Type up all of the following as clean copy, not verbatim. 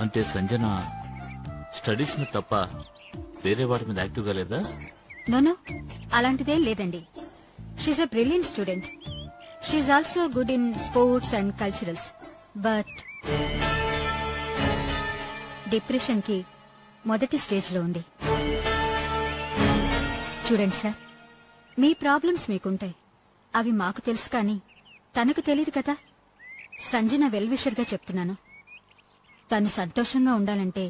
అంటే సంజన స్టడీస్ మీద తప్ప వేరే వాటి మీద యాక్టివ్గా లేదా? నోనో, అలాంటిదేం లేదండి. She's a brilliant student. She's also good in sports and culturals. But depression కి మొదటి స్టేజ్ లో ఉంది. చూడండి సార్, మీ ప్రాబ్లమ్స్ మీకుంటాయి, అవి మాకు తెలుసు, కానీ తనకు తెలియదు కదా. సంజన వెల్ విషర్ గా చెప్తున్నాను. తను సంతోషంగా ఉండాలంటే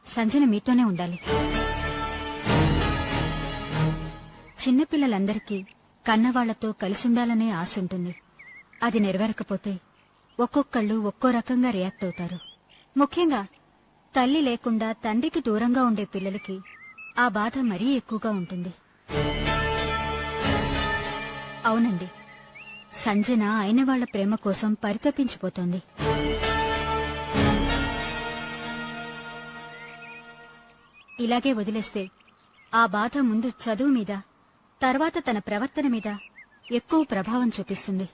సంజన మీతోనే ఉండాలి. చిన్నపిల్లలందరికీ కన్నవాళ్లతో కలిసుండాలనే ఆశ ఉంటుంది. అది నెరవేరకపోతే ఒక్కొక్కళ్ళు ఒక్కో రకంగా రియాక్ట్ అవుతారు. ముఖ్యంగా తల్లి లేకుండా తండ్రికి దూరంగా ఉండే పిల్లలకి ఆ బాధ మరీ ఎక్కువగా ఉంటుంది. అవునండి, సంజన అయిన వాళ్ల ప్రేమ కోసం పరితపించిపోతోంది. ఇలాగే వదిలేస్తే ఆ బాధ ముందు చదువు మీద, తర్వాత తన ప్రవర్తన మీద ఎక్కువ ప్రభావం చూపిస్తుంది.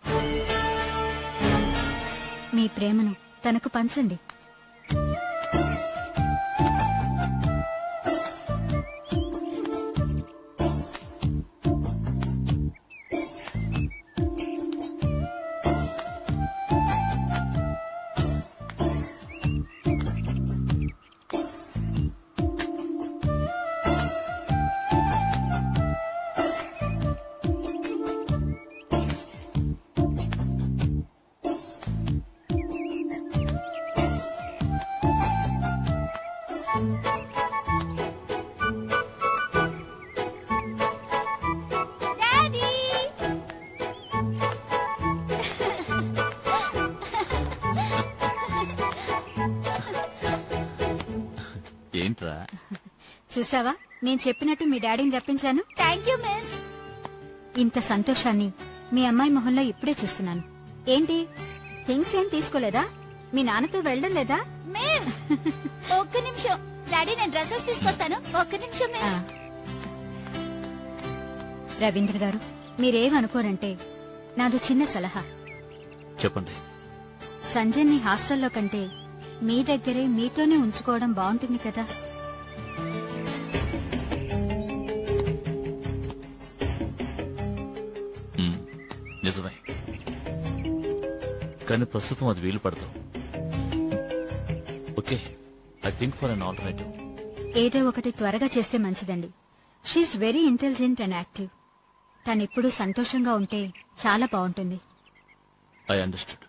మీ ప్రేమను తనకు పంచండి. ఏంట్రా? చూసావా, నేను చెప్పినట్టు మీ డాడీని రప్పించాను. Thank you miss. ఇంత సంతోషాన్ని మీ అమ్మాయి మొహంలో ఇప్పుడే చూస్తున్నాను. ఏంటి, థింగ్స్ ఏం తీసుకోలేదా? మీ నాన్నతో వెళ్ళడం లేదా? మిస్ ఒక్క నిమిషం డాడీ, నేను డ్రెస్సెస్ తీసుకొస్తాను. ఒక్క నిమిషం మిస్. రవీంద్ర గారు, మీరేమనుకోరంటే నాది చిన్న సలహా. చెప్పండి. సంజయ్ని హాస్టల్లో కంటే మీ దగ్గరే మీతోనే ఉంచుకోవడం బాగుంటుంది కదా. నిజమే, కానీ ప్రస్తుతం అది వీలు పడదు. Okay, I think for an alternative. ఏదో ఒకటి త్వరగా చేస్తే మంచిదండి. She is very intelligent and active. తనెప్పుడూ సంతోషంగా ఉంటే చాలా బాగుంటుంది. I understood.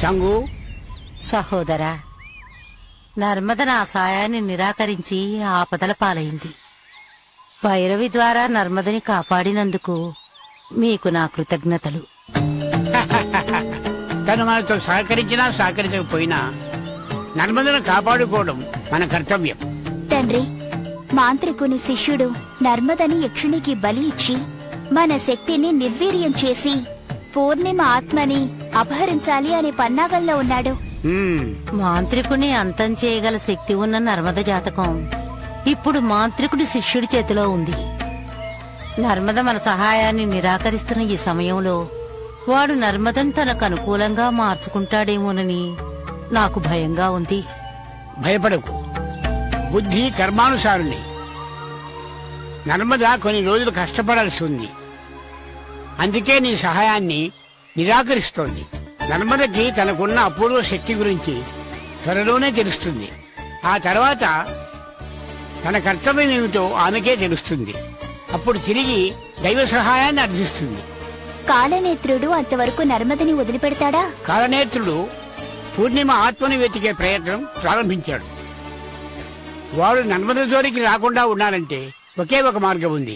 శంగు, సహోదరా, నర్మద నా సాయాన్ని నిరాకరించి ఆపదల పాలైంది. భైరవి ద్వారా నర్మదని కాపాడినందుకు మీకు నా కృతజ్ఞతలు. తను మనతో సహకరించినా సహకరించకపోయినా నర్మదను కాపాడుకోవడం మన కర్తవ్యం. తండ్రి, మాంత్రికుని శిష్యుడు నర్మదని యక్షునికి బలి ఇచ్చి మన శక్తిని నిర్వీర్యం చేసి పూర్ణిమ ఆత్మని అపహరించాలి అనే పన్నాగంలో ఉన్నాడు. మాంత్రికుని అంతం చేయగల శక్తి ఉన్న నర్మద జాతకం ఇప్పుడు మాంత్రికుడి శిష్యుడి చేతిలో ఉంది. నర్మద మన సహాయాన్ని నిరాకరిస్తున్న ఈ సమయంలో వాడు నర్మదను తనకు అనుకూలంగా మార్చుకుంటాడేమోనని నాకు భయంగా ఉంది. భయపడకు, బుద్ధి కర్మానుసారుని. నర్మద కొన్ని రోజులు కష్టపడాల్సి ఉంది. అందుకే నీ సహాయాన్ని నిరాకరిస్తోంది. నర్మదకి తనకున్న అపూర్వ శక్తి గురించి త్వరలోనే తెలుస్తుంది. ఆ తర్వాత తన కర్తవ్యం ఏమిటో ఆమెకే తెలుస్తుంది. అప్పుడు తిరిగి దైవ సహాయాన్ని అర్థిస్తుంది. కాలనేత్రుడు అంతవరకు నర్మదని వదిలిపెడతాడా? కాలనేత్రుడు పూర్ణిమ ఆత్మను వెతికే ప్రయత్నం ప్రారంభించాడు. వాడు నర్మద జోలికి రాకుండా ఉండాలంటే ఒకే ఒక మార్గం ఉంది.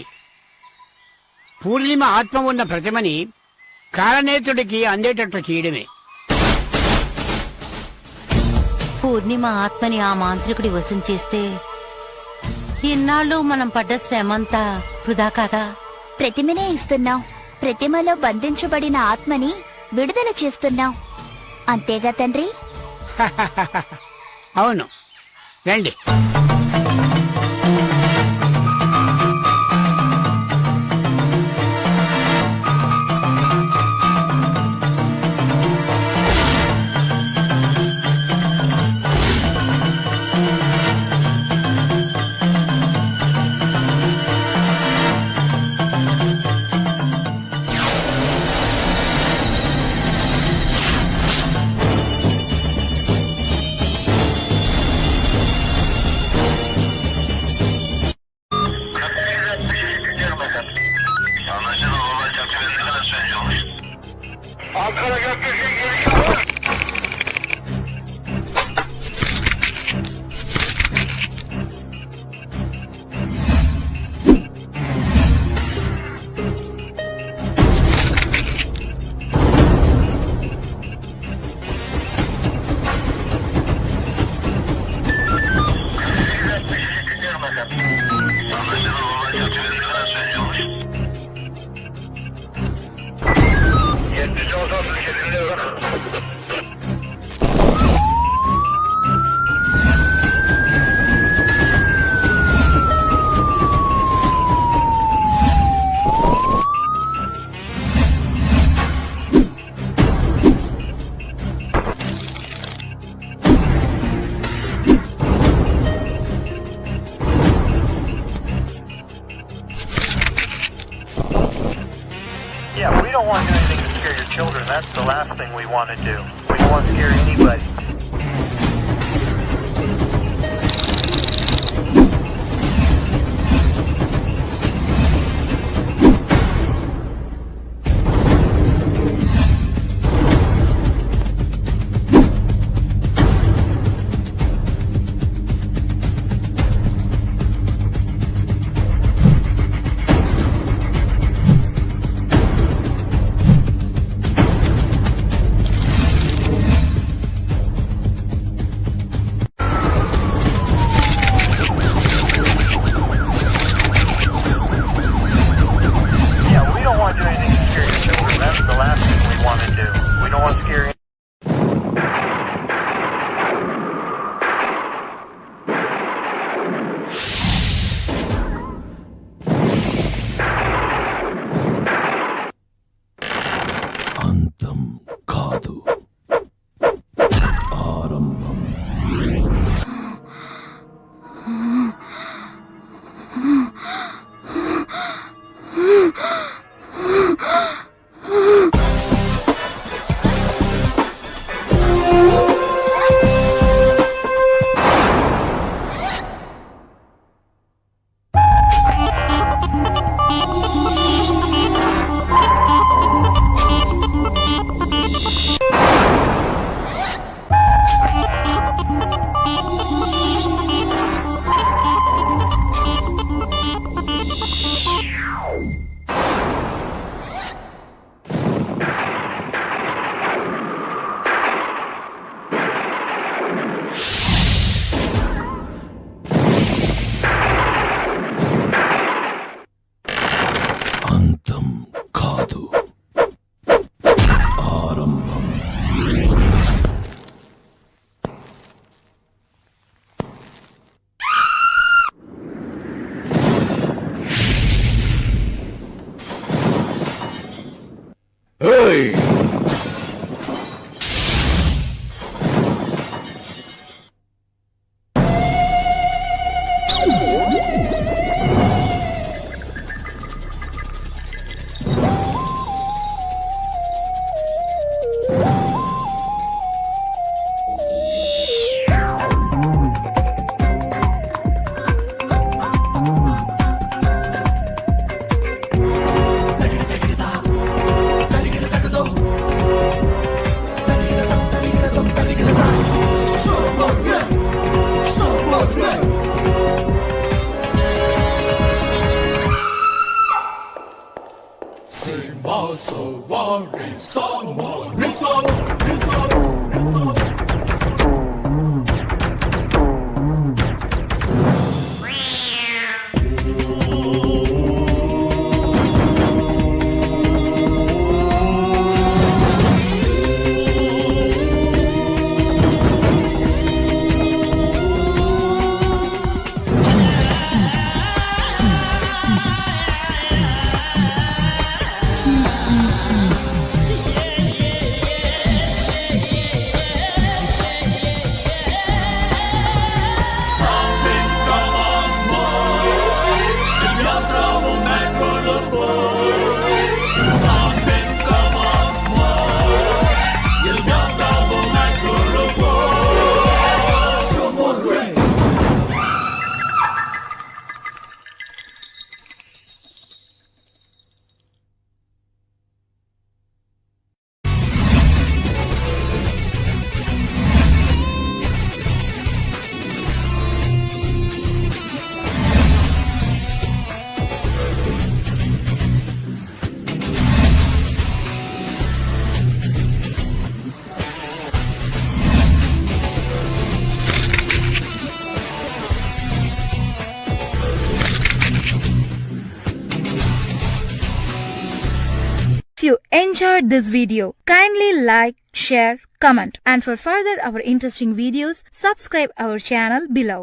పూర్ణిమ ఆత్మ ఉన్న ప్రతిమని కాలనేత్రుడికి అందేటట్లు చేయడమే. పూర్ణిమ ఆత్మని ఆ మాంత్రికుడి వశం చేస్తే ఇన్నాళ్ళు మనం పడ్డ శ్రమంతా వృధా కాదా? ప్రతిమనే ఇస్తున్నాం, ప్రతిమలో బంధించబడిన ఆత్మని విడుదల చేస్తున్నాం. అంతేగా తండ్రి? అవును, రండి. Yeah, we don't want to do anything to scare your children. That's the last thing we want to do. We don't want to scare anybody. you enjoyed this video, kindly like, share, comment, and for further our interesting videos, subscribe our channel below.